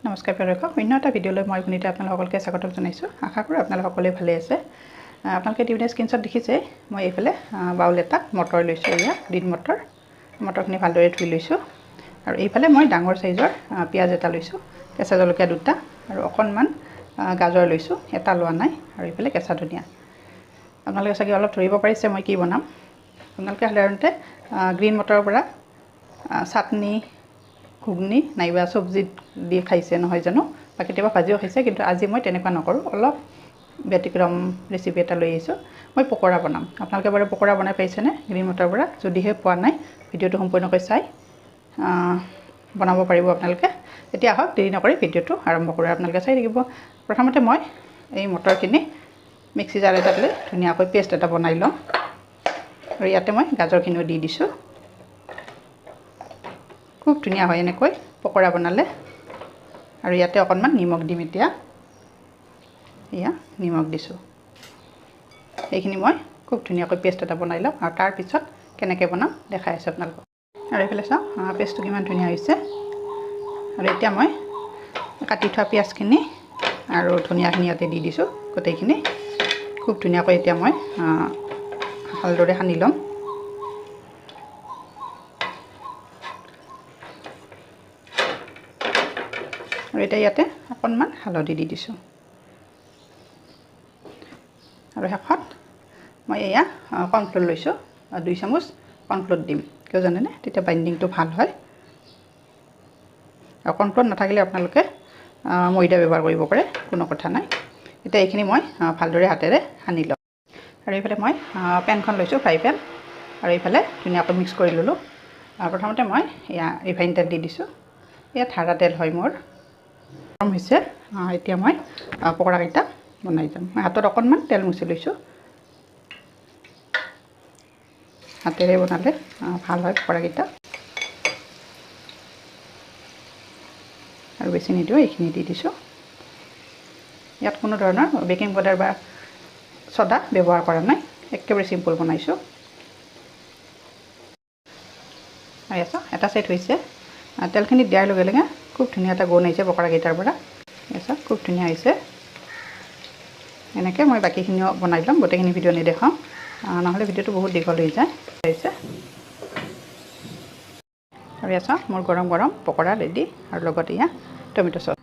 নমস্কাৰ প্ৰিয় দৰ্শক, অন্য এটা ভিডিঅ'লৈ মই পুনিতে আপোনালোককে স্বাগতম জনাইছোঁ। আশা কৰোঁ আপোনালোক সকলোৱে ভালে আছে। আপোনালোকে টিভিৰ স্ক্ৰীনশ্বট দেখিছে। মই এইফালে বাউল এটাত মটৰ লৈছোঁ। এয়া গ্ৰীণ মটৰখিনি ভালদৰে ধুই লৈছোঁ। আৰু এইফালে মই ডাঙৰ চাইজৰ পিঁয়াজ এটা লৈছোঁ, কেঁচা জলকীয়া দুটা আৰু অকণমান গাজৰ লৈছোঁ, এটা লোৱা নাই। আৰু এইফালে কেঁচা ধনিয়া। আপোনালোকে চাগে অলপ ধৰিব পাৰিছে মই কি বনাম। আপোনালোকে সাধাৰণতে গ্ৰীণ মটৰৰ পৰা চাটনি, ঘুগনি নাইবা চব্জি দি খাইছে নহয় জানো, বা কেতিয়াবা ভাজিও খাইছে, কিন্তু আজি মই তেনেকুৱা নকৰোঁ। অলপ ব্যতিক্ৰম ৰেচিপি এটা লৈ আহিছোঁ। মই পকৰা বনাম। আপোনালোকে বাৰু পকৰা বনাই পাইছেনে গ্ৰীণ মটৰৰ পৰা? যদিহে পোৱা নাই, ভিডিঅ'টো সম্পূৰ্ণকৈ চাই বনাব পাৰিব আপোনালোকে। এতিয়া আহক দেৰি নকৰি ভিডিঅ'টো আৰম্ভ কৰোঁ। আপোনালোকে চাই থাকিব। প্ৰথমতে মই এই মটৰখিনি মিক্সি জাৰ এটাত লৈ ধুনীয়াকৈ পেষ্ট এটা বনাই লওঁ। আৰু ইয়াতে মই গাজৰখিনিও দি দিছোঁ। খুব ধুনীয়া হয় এনেকৈ পকৰা বনালে। আৰু ইয়াতে অকণমান নিমখ দিম এতিয়া। এয়া নিমখ দিছোঁ। এইখিনি মই খুব ধুনীয়াকৈ পেষ্ট এটা বনাই লওঁ, আৰু তাৰপিছত কেনেকৈ বনাম দেখাই আছোঁ আপোনালোকক। আৰু এইফালে চাওঁ পেষ্টটো কিমান ধুনীয়া হৈছে। আৰু এতিয়া মই কাটি থোৱা পিঁয়াজখিনি আৰু ধনিয়াখিনি ইয়াতে দি দিছোঁ গোটেইখিনি। খুব ধুনীয়াকৈ এতিয়া মই ভালদৰে সানি ল'ম। আৰু এতিয়া ইয়াতে অকণমান হালধি দি দিছোঁ। আৰু শেষত মই এয়া কৰ্ণফ্ল'ৰ লৈছোঁ, 2 চামুচ কৰ্ণফ্ল'ৰ দিম। কিয় জানেনে? তেতিয়া বাইণ্ডিংটো ভাল হয়। আৰু কৰ্ণফ্ল'ৰ নাথাকিলে আপোনালোকে ময়দা ব্যৱহাৰ কৰিব পাৰে, কোনো কথা নাই। এতিয়া এইখিনি মই ভালদৰে হাতেৰে সানি লওঁ। আৰু এইফালে মই পেনখন লৈছোঁ, ফ্ৰাই পেন। আৰু এইফালে ধুনীয়াকৈ মিক্স কৰি ল'লোঁ। প্ৰথমতে মই এয়া ৰিফাইন তেল দি দিছোঁ। এয়া ধাৰা তেল হয় মোৰ। গৰম হৈছে। এতিয়া মই পকৰাকেইটা বনাই যাম। মই হাতত অকণমান তেল মুচি লৈছোঁ। হাতেৰে বনালে ভাল হয় পকৰাকেইটা। আৰু বেছি নিদিওঁ, এইখিনি দি দিছোঁ। ইয়াত কোনো ধৰণৰ বেকিং পাউডাৰ বা ছ'ডা ব্যৱহাৰ কৰা নাই, একেবাৰে চিম্পুল বনাইছোঁ। আৰু এটা চাইড হৈছে। তেলখিনি দিয়াৰ লগে লগে খুব ধুনীয়া এটা গোন্ধ আহিছে পকৰাকেইটাৰ পৰা। খুব ধুনীয়া হৈছে। এনেকৈ মই বাকীখিনিও বনাই ল'ম। গোটেইখিনি ভিডিঅ' নেদেখাওঁ, নহ'লে ভিডিঅ'টো বহুত দীঘল হৈ যায়। আৰু মোৰ গৰম গৰম পকৰা ৰেডি। আৰু লগত এয়া টমেট' চচ।